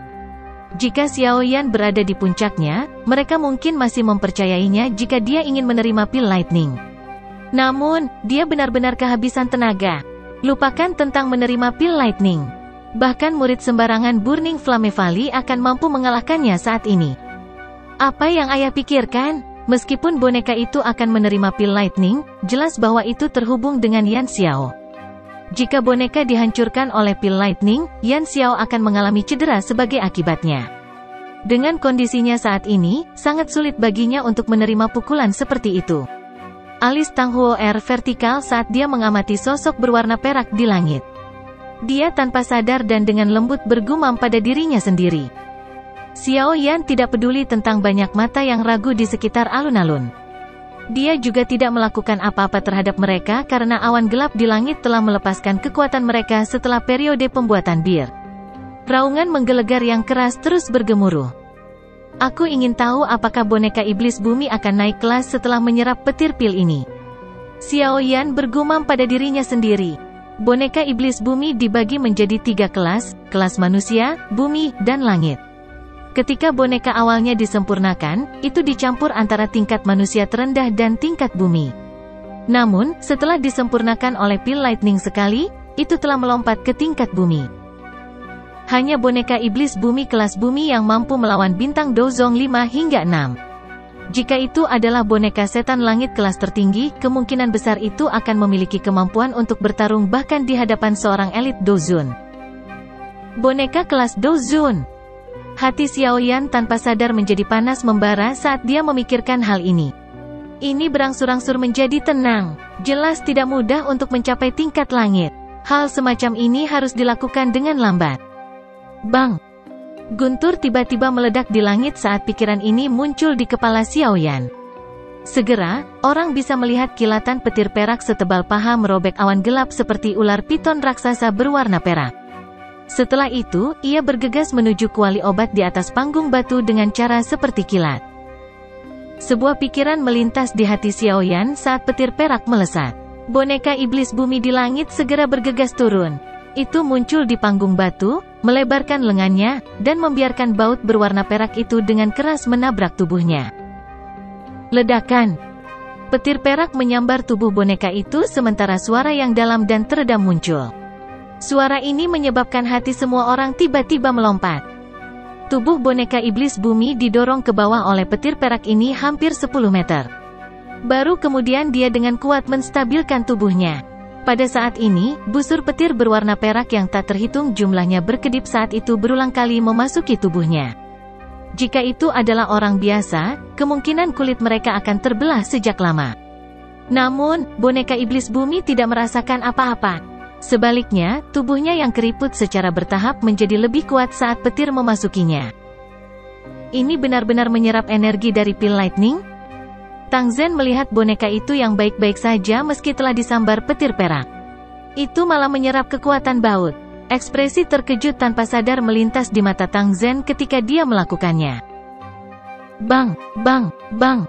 A: Jika Xiaoyan berada di puncaknya, mereka mungkin masih mempercayainya jika dia ingin menerima pil lightning. Namun, dia benar-benar kehabisan tenaga. Lupakan tentang menerima pil lightning. Bahkan murid sembarangan Burning Flame Valley akan mampu mengalahkannya saat ini. Apa yang ayah pikirkan? Meskipun boneka itu akan menerima pil lightning, jelas bahwa itu terhubung dengan Yan Xiao. Jika boneka dihancurkan oleh pil lightning, Yan Xiao akan mengalami cedera sebagai akibatnya. Dengan kondisinya saat ini, sangat sulit baginya untuk menerima pukulan seperti itu. Alis Tang Huo vertikal saat dia mengamati sosok berwarna perak di langit. Dia tanpa sadar dan dengan lembut bergumam pada dirinya sendiri. Xiaoyan tidak peduli tentang banyak mata yang ragu di sekitar alun-alun. Dia juga tidak melakukan apa-apa terhadap mereka karena awan gelap di langit telah melepaskan kekuatan mereka setelah periode pembuatan bir. Raungan menggelegar yang keras terus bergemuruh. Aku ingin tahu apakah boneka iblis bumi akan naik kelas setelah menyerap petir pil ini. Xiaoyan bergumam pada dirinya sendiri. Boneka iblis bumi dibagi menjadi 3 kelas, kelas manusia, bumi, dan langit. Ketika boneka awalnya disempurnakan, itu dicampur antara tingkat manusia terendah dan tingkat bumi. Namun, setelah disempurnakan oleh pil lightning sekali, itu telah melompat ke tingkat bumi. Hanya boneka iblis bumi kelas bumi yang mampu melawan bintang Dozong 5 hingga 6. Jika itu adalah boneka setan langit kelas tertinggi, kemungkinan besar itu akan memiliki kemampuan untuk bertarung bahkan di hadapan seorang elit Dozun. Boneka kelas Dozun. Hati Xiaoyan tanpa sadar menjadi panas membara saat dia memikirkan hal ini. Ini berangsur-angsur menjadi tenang. Jelas tidak mudah untuk mencapai tingkat langit. Hal semacam ini harus dilakukan dengan lambat. Bang! Guntur tiba-tiba meledak di langit saat pikiran ini muncul di kepala Xiaoyan. Segera, orang bisa melihat kilatan petir perak setebal paha merobek awan gelap seperti ular piton raksasa berwarna perak. Setelah itu, ia bergegas menuju kuali obat di atas panggung batu dengan cara seperti kilat. Sebuah pikiran melintas di hati Xiaoyan saat petir perak melesat. Boneka iblis bumi di langit segera bergegas turun. itu muncul di panggung batu, melebarkan lengannya, dan membiarkan baut berwarna perak itu dengan keras menabrak tubuhnya. Ledakan. Petir perak menyambar tubuh boneka itu sementara suara yang dalam dan teredam muncul. Suara ini menyebabkan hati semua orang tiba-tiba melompat. Tubuh boneka iblis bumi didorong ke bawah oleh petir perak ini hampir 10 meter. Baru kemudian dia dengan kuat menstabilkan tubuhnya. Pada saat ini, busur petir berwarna perak yang tak terhitung jumlahnya berkedip saat itu berulang kali memasuki tubuhnya. Jika itu adalah orang biasa, kemungkinan kulit mereka akan terbelah sejak lama. Namun, boneka iblis bumi tidak merasakan apa-apa. Sebaliknya, tubuhnya yang keriput secara bertahap menjadi lebih kuat saat petir memasukinya. Ini benar-benar menyerap energi dari pil lightning? Tang Zhen melihat boneka itu yang baik-baik saja meski telah disambar petir perak. Itu malah menyerap kekuatan baut. Ekspresi terkejut tanpa sadar melintas di mata Tang Zhen ketika dia melakukannya. Bang, bang, bang.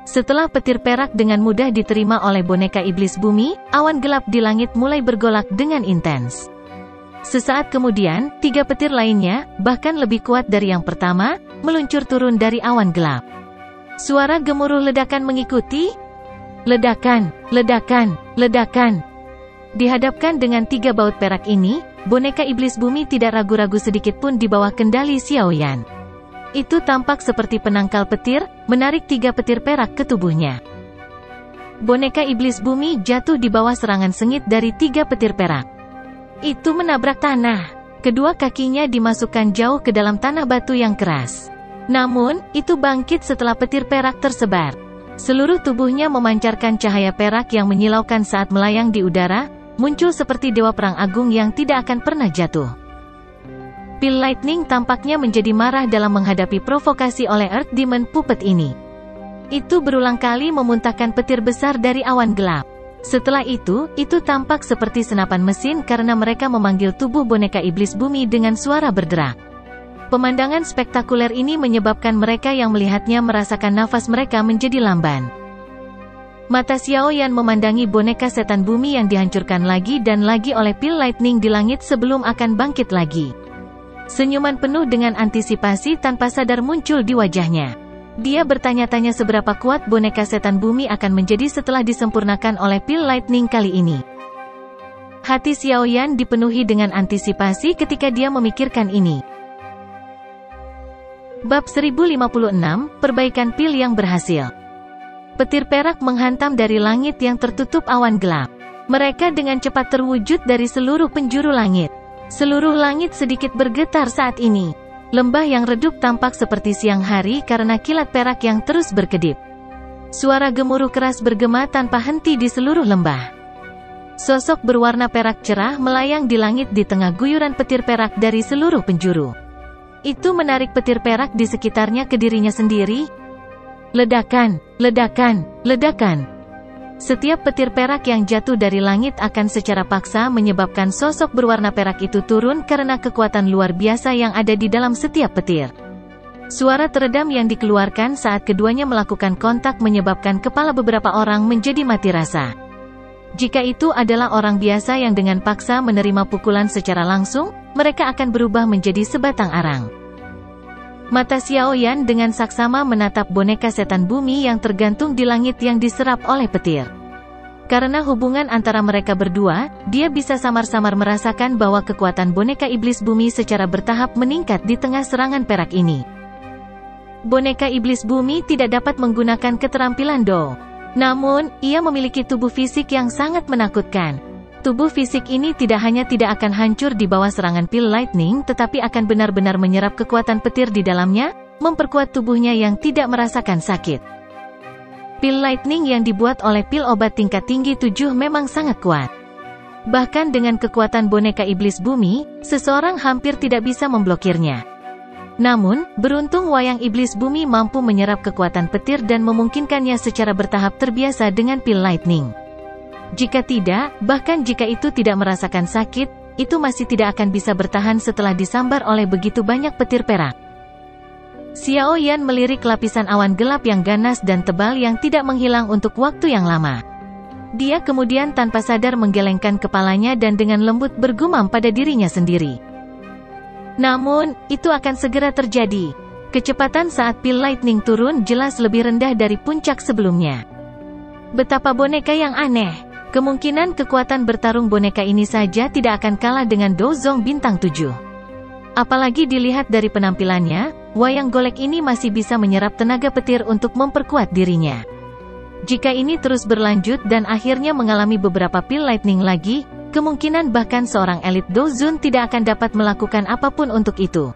A: Setelah petir perak dengan mudah diterima oleh boneka iblis bumi, awan gelap di langit mulai bergolak dengan intens. Sesaat kemudian, 3 petir lainnya, bahkan lebih kuat dari yang pertama, meluncur turun dari awan gelap. Suara gemuruh ledakan mengikuti. Ledakan, ledakan, ledakan. Dihadapkan dengan 3 baut perak ini, boneka iblis bumi tidak ragu-ragu sedikit pun di bawah kendali Xiao Yan. Itu tampak seperti penangkal petir, menarik 3 petir perak ke tubuhnya. Boneka iblis bumi jatuh di bawah serangan sengit dari 3 petir perak. Itu menabrak tanah. Kedua kakinya dimasukkan jauh ke dalam tanah batu yang keras. Namun, itu bangkit setelah petir perak tersebar. Seluruh tubuhnya memancarkan cahaya perak yang menyilaukan saat melayang di udara, muncul seperti dewa perang agung yang tidak akan pernah jatuh. Pil Lightning tampaknya menjadi marah dalam menghadapi provokasi oleh Earth Demon Puppet ini. Itu berulang kali memuntahkan petir besar dari awan gelap. Setelah itu tampak seperti senapan mesin karena mereka memanggil tubuh boneka iblis bumi dengan suara berderak. Pemandangan spektakuler ini menyebabkan mereka yang melihatnya merasakan nafas mereka menjadi lamban. Mata Xiao Yan memandangi boneka setan bumi yang dihancurkan lagi dan lagi oleh pil lightning di langit sebelum akan bangkit lagi. Senyuman penuh dengan antisipasi tanpa sadar muncul di wajahnya. Dia bertanya-tanya seberapa kuat boneka setan bumi akan menjadi setelah disempurnakan oleh pil lightning kali ini. Hati Xiao Yan dipenuhi dengan antisipasi ketika dia memikirkan ini. Bab 1056, Perbaikan Pil yang Berhasil. Petir perak menghantam dari langit yang tertutup awan gelap. Mereka dengan cepat terwujud dari seluruh penjuru langit. Seluruh langit sedikit bergetar saat ini. Lembah yang redup tampak seperti siang hari karena kilat perak yang terus berkedip. Suara gemuruh keras bergema tanpa henti di seluruh lembah. Sosok berwarna perak cerah melayang di langit di tengah guyuran petir perak dari seluruh penjuru. Itu menarik petir perak di sekitarnya ke dirinya sendiri. Ledakan, ledakan, ledakan. Setiap petir perak yang jatuh dari langit akan secara paksa menyebabkan sosok berwarna perak itu turun karena kekuatan luar biasa yang ada di dalam setiap petir. Suara teredam yang dikeluarkan saat keduanya melakukan kontak menyebabkan kepala beberapa orang menjadi mati rasa. Jika itu adalah orang biasa yang dengan paksa menerima pukulan secara langsung, mereka akan berubah menjadi sebatang arang. Mata Xiao Yan dengan saksama menatap boneka setan bumi yang tergantung di langit yang diserap oleh petir. Karena hubungan antara mereka berdua, dia bisa samar-samar merasakan bahwa kekuatan boneka iblis bumi secara bertahap meningkat di tengah serangan perak ini. Boneka iblis bumi tidak dapat menggunakan keterampilan Do. Namun, ia memiliki tubuh fisik yang sangat menakutkan. Tubuh fisik ini tidak hanya tidak akan hancur di bawah serangan pil lightning tetapi akan benar-benar menyerap kekuatan petir di dalamnya, memperkuat tubuhnya yang tidak merasakan sakit. Pil lightning yang dibuat oleh pil obat tingkat tinggi 7 memang sangat kuat. Bahkan dengan kekuatan boneka iblis bumi, seseorang hampir tidak bisa memblokirnya. Namun, beruntung wayang iblis bumi mampu menyerap kekuatan petir dan memungkinkannya secara bertahap terbiasa dengan pil lightning. Jika tidak, bahkan jika itu tidak merasakan sakit, itu masih tidak akan bisa bertahan setelah disambar oleh begitu banyak petir perak. Xiao Yan melirik lapisan awan gelap yang ganas dan tebal yang tidak menghilang untuk waktu yang lama. Dia kemudian tanpa sadar menggelengkan kepalanya dan dengan lembut bergumam pada dirinya sendiri. Namun, itu akan segera terjadi. Kecepatan saat pil lightning turun jelas lebih rendah dari puncak sebelumnya. Betapa boneka yang aneh. Kemungkinan kekuatan bertarung boneka ini saja tidak akan kalah dengan Dozong bintang 7. Apalagi dilihat dari penampilannya, wayang golek ini masih bisa menyerap tenaga petir untuk memperkuat dirinya. Jika ini terus berlanjut dan akhirnya mengalami beberapa pil lightning lagi, kemungkinan bahkan seorang elit Dozun tidak akan dapat melakukan apapun untuk itu.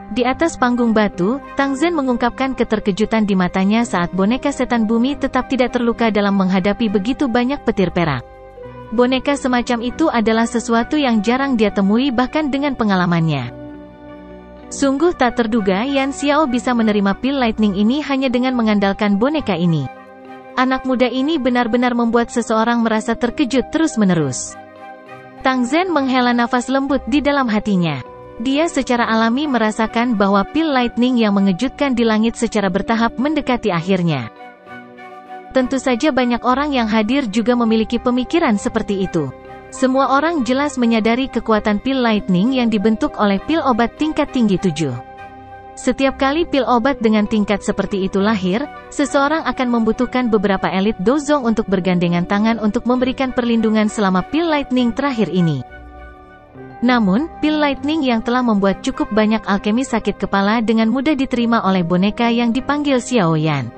A: Di atas panggung batu, Tang Zhen mengungkapkan keterkejutan di matanya saat boneka setan bumi tetap tidak terluka dalam menghadapi begitu banyak petir perak. Boneka semacam itu adalah sesuatu yang jarang dia temui bahkan dengan pengalamannya. Sungguh tak terduga Yan Xiao bisa menerima pil lightning ini hanya dengan mengandalkan boneka ini. Anak muda ini benar-benar membuat seseorang merasa terkejut terus-menerus. Tang Zhen menghela nafas lembut di dalam hatinya. Dia secara alami merasakan bahwa pil lightning yang mengejutkan di langit secara bertahap mendekati akhirnya. Tentu saja banyak orang yang hadir juga memiliki pemikiran seperti itu. Semua orang jelas menyadari kekuatan pil lightning yang dibentuk oleh pil obat tingkat tinggi 7. Setiap kali pil obat dengan tingkat seperti itu lahir, seseorang akan membutuhkan beberapa elit Dozong untuk bergandengan tangan untuk memberikan perlindungan selama pil lightning terakhir ini. Namun, pil lightning yang telah membuat cukup banyak alkemis sakit kepala dengan mudah diterima oleh boneka yang dipanggil Xiao Yan.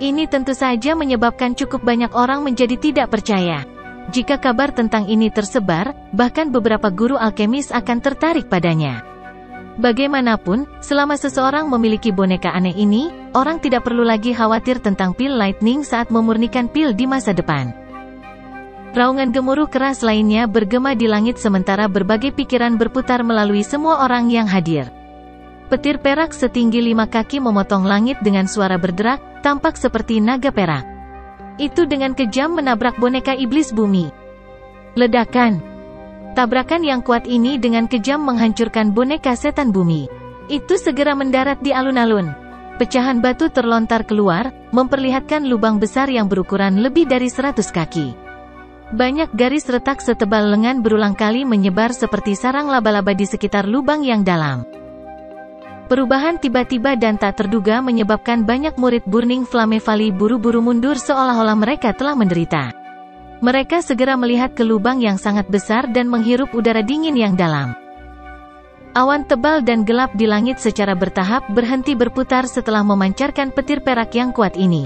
A: Ini tentu saja menyebabkan cukup banyak orang menjadi tidak percaya. Jika kabar tentang ini tersebar, bahkan beberapa guru alkemis akan tertarik padanya. Bagaimanapun, selama seseorang memiliki boneka aneh ini, orang tidak perlu lagi khawatir tentang pil lightning saat memurnikan pil di masa depan. Raungan gemuruh keras lainnya bergema di langit sementara berbagai pikiran berputar melalui semua orang yang hadir. Petir perak setinggi 5 kaki memotong langit dengan suara berderak, tampak seperti naga perak. Itu dengan kejam menabrak boneka iblis bumi. Ledakan. Tabrakan yang kuat ini dengan kejam menghancurkan boneka setan bumi. Itu segera mendarat di alun-alun. Pecahan batu terlontar keluar, memperlihatkan lubang besar yang berukuran lebih dari 100 kaki. Banyak garis retak setebal lengan berulang kali menyebar seperti sarang laba-laba di sekitar lubang yang dalam. Perubahan tiba-tiba dan tak terduga menyebabkan banyak murid Burning Flame Valley buru-buru mundur seolah-olah mereka telah menderita. Mereka segera melihat ke lubang yang sangat besar dan menghirup udara dingin yang dalam. Awan tebal dan gelap di langit secara bertahap berhenti berputar setelah memancarkan petir perak yang kuat ini.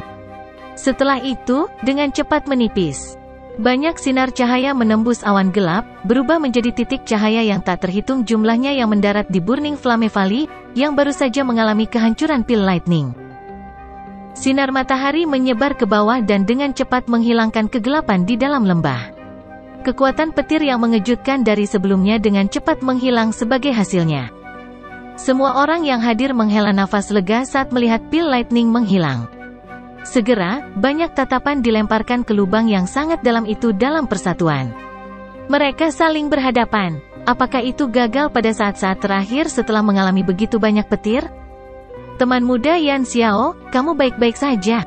A: Setelah itu, dengan cepat menipis. Banyak sinar cahaya menembus awan gelap, berubah menjadi titik cahaya yang tak terhitung jumlahnya yang mendarat di Burning Flame Valley, yang baru saja mengalami kehancuran pil lightning. Sinar matahari menyebar ke bawah dan dengan cepat menghilangkan kegelapan di dalam lembah. Kekuatan petir yang mengejutkan dari sebelumnya dengan cepat menghilang sebagai hasilnya. Semua orang yang hadir menghela nafas lega saat melihat pil lightning menghilang. Segera, banyak tatapan dilemparkan ke lubang yang sangat dalam itu dalam persatuan. Mereka saling berhadapan. Apakah itu gagal pada saat-saat terakhir setelah mengalami begitu banyak petir? Teman muda Yan Xiao, kamu baik-baik saja.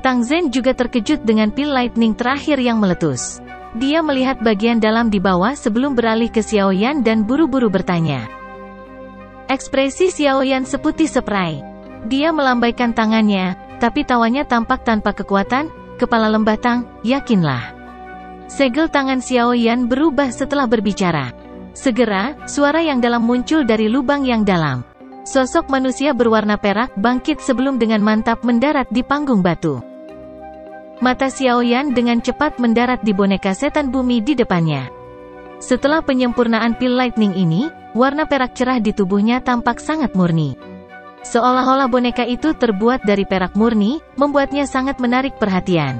A: Tang Zhen juga terkejut dengan pil lightning terakhir yang meletus. Dia melihat bagian dalam di bawah sebelum beralih ke Xiao Yan dan buru-buru bertanya. Ekspresi Xiao Yan seputih seprai. Dia melambaikan tangannya, tapi tawanya tampak tanpa kekuatan. Kepala lembah Tang, yakinlah. Segel tangan Xiao Yan berubah setelah berbicara. Segera, suara yang dalam muncul dari lubang yang dalam. Sosok manusia berwarna perak bangkit sebelum dengan mantap mendarat di panggung batu. Mata Xiao Yan dengan cepat mendarat di boneka setan bumi di depannya. Setelah penyempurnaan pil lightning ini, warna perak cerah di tubuhnya tampak sangat murni. Seolah-olah boneka itu terbuat dari perak murni, membuatnya sangat menarik perhatian.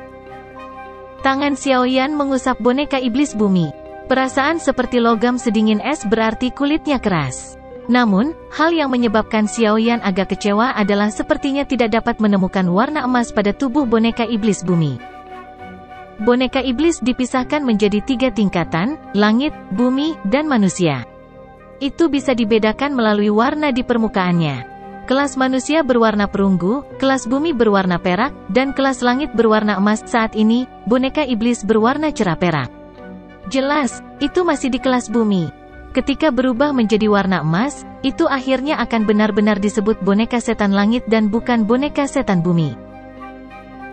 A: Tangan Xiao Yan mengusap boneka iblis bumi. Perasaan seperti logam sedingin es berarti kulitnya keras. Namun, hal yang menyebabkan Xiao Yan agak kecewa adalah sepertinya tidak dapat menemukan warna emas pada tubuh boneka iblis bumi. Boneka iblis dipisahkan menjadi 3 tingkatan, langit, bumi, dan manusia. Itu bisa dibedakan melalui warna di permukaannya. Kelas manusia berwarna perunggu, kelas bumi berwarna perak, dan kelas langit berwarna emas. Saat ini, boneka iblis berwarna cerah perak. Jelas, itu masih di kelas bumi. Ketika berubah menjadi warna emas, itu akhirnya akan benar-benar disebut boneka setan langit dan bukan boneka setan bumi.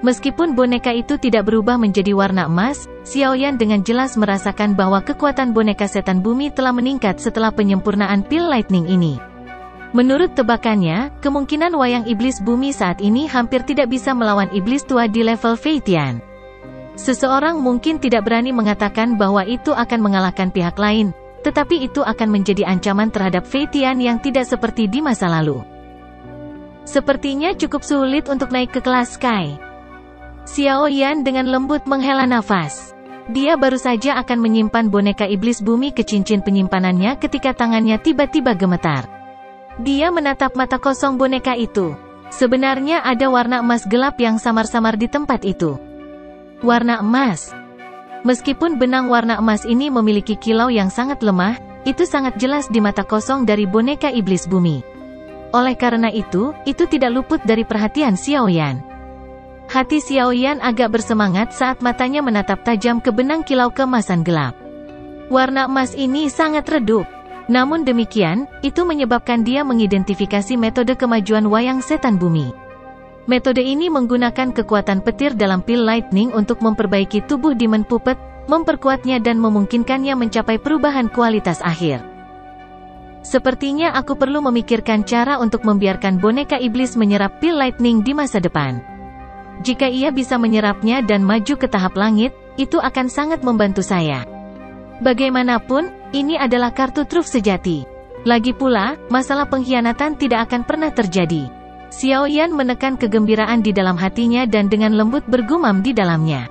A: Meskipun boneka itu tidak berubah menjadi warna emas, Xiaoyan dengan jelas merasakan bahwa kekuatan boneka setan bumi telah meningkat setelah penyempurnaan pil lightning ini. Menurut tebakannya, kemungkinan wayang iblis bumi saat ini hampir tidak bisa melawan iblis tua di level Fei Tian. Seseorang mungkin tidak berani mengatakan bahwa itu akan mengalahkan pihak lain, tetapi itu akan menjadi ancaman terhadap Fei Tian yang tidak seperti di masa lalu. Sepertinya cukup sulit untuk naik ke kelas Sky. Xiaoyan dengan lembut menghela nafas. Dia baru saja akan menyimpan boneka iblis bumi ke cincin penyimpanannya ketika tangannya tiba-tiba gemetar. Dia menatap mata kosong boneka itu. Sebenarnya ada warna emas gelap yang samar-samar di tempat itu. Warna emas. Meskipun benang warna emas ini memiliki kilau yang sangat lemah, itu sangat jelas di mata kosong dari boneka iblis bumi. Oleh karena itu tidak luput dari perhatian Xiaoyan. Hati Xiaoyan agak bersemangat saat matanya menatap tajam ke benang kilau keemasan gelap. Warna emas ini sangat redup. Namun demikian, itu menyebabkan dia mengidentifikasi metode kemajuan wayang setan bumi. Metode ini menggunakan kekuatan petir dalam pil lightning untuk memperbaiki tubuh Demon Puppet, memperkuatnya dan memungkinkannya mencapai perubahan kualitas akhir. Sepertinya aku perlu memikirkan cara untuk membiarkan boneka iblis menyerap pil lightning di masa depan. Jika ia bisa menyerapnya dan maju ke tahap langit, itu akan sangat membantu saya. Bagaimanapun, ini adalah kartu truf sejati. Lagi pula, masalah pengkhianatan tidak akan pernah terjadi. Xiaoyan menekan kegembiraan di dalam hatinya dan dengan lembut bergumam di dalamnya.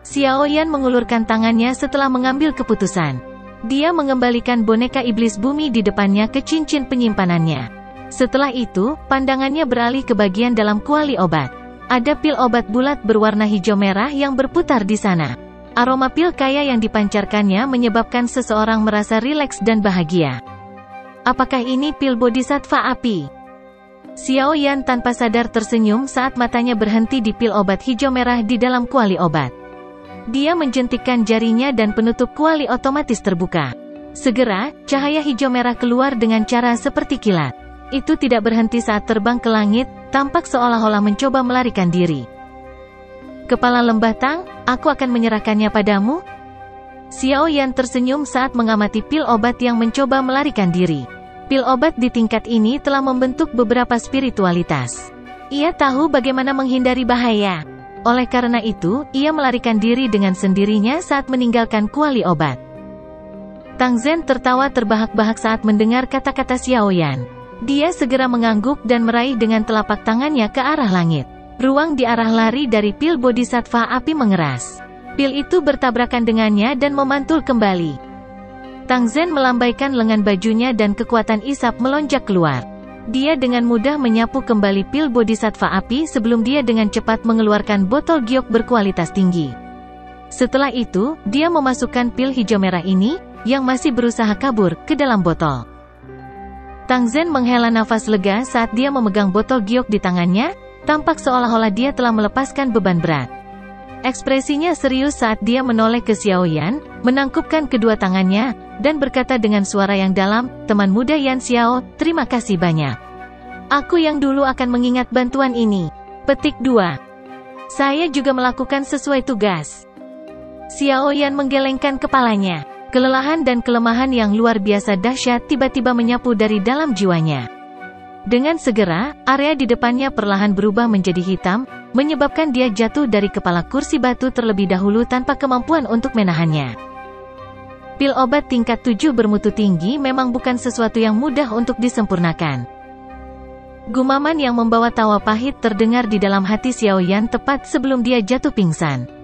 A: Xiaoyan mengulurkan tangannya setelah mengambil keputusan. Dia mengembalikan boneka iblis bumi di depannya ke cincin penyimpanannya. Setelah itu, pandangannya beralih ke bagian dalam kuali obat. Ada pil obat bulat berwarna hijau merah yang berputar di sana. Aroma pil kaya yang dipancarkannya menyebabkan seseorang merasa rileks dan bahagia. Apakah ini pil bodhisattva api? Xiaoyan tanpa sadar tersenyum saat matanya berhenti di pil obat hijau merah di dalam kuali obat. Dia menjentikkan jarinya dan penutup kuali otomatis terbuka. Segera, cahaya hijau merah keluar dengan cara seperti kilat. Itu tidak berhenti saat terbang ke langit, tampak seolah-olah mencoba melarikan diri. Kepala lembah Tang, aku akan menyerahkannya padamu? Xiaoyan tersenyum saat mengamati pil obat yang mencoba melarikan diri. Pil obat di tingkat ini telah membentuk beberapa spiritualitas. Ia tahu bagaimana menghindari bahaya. Oleh karena itu, ia melarikan diri dengan sendirinya saat meninggalkan kuali obat. Tang Zhen tertawa terbahak-bahak saat mendengar kata-kata Xiaoyan. Dia segera mengangguk dan meraih dengan telapak tangannya ke arah langit. Ruang di arah lari dari pil bodhisattva api mengeras. Pil itu bertabrakan dengannya dan memantul kembali. Tang Zhen melambaikan lengan bajunya dan kekuatan isap melonjak keluar. Dia dengan mudah menyapu kembali pil bodhisattva api sebelum dia dengan cepat mengeluarkan botol giok berkualitas tinggi. Setelah itu, dia memasukkan pil hijau merah ini, yang masih berusaha kabur, ke dalam botol. Tang Zhen menghela nafas lega saat dia memegang botol giok di tangannya, tampak seolah-olah dia telah melepaskan beban berat. Ekspresinya serius saat dia menoleh ke Xiaoyan, menangkupkan kedua tangannya, dan berkata dengan suara yang dalam, "Teman muda Yan Xiao, terima kasih banyak. Aku yang dulu akan mengingat bantuan ini." Petik 2. Saya juga melakukan sesuai tugas. Xiaoyan menggelengkan kepalanya. Kelelahan dan kelemahan yang luar biasa dahsyat tiba-tiba menyapu dari dalam jiwanya. Dengan segera, area di depannya perlahan berubah menjadi hitam, menyebabkan dia jatuh dari kepala kursi batu terlebih dahulu tanpa kemampuan untuk menahannya. Pil obat tingkat 7 bermutu tinggi memang bukan sesuatu yang mudah untuk disempurnakan. Gumaman yang membawa tawa pahit terdengar di dalam hati Xiaoyan tepat sebelum dia jatuh pingsan.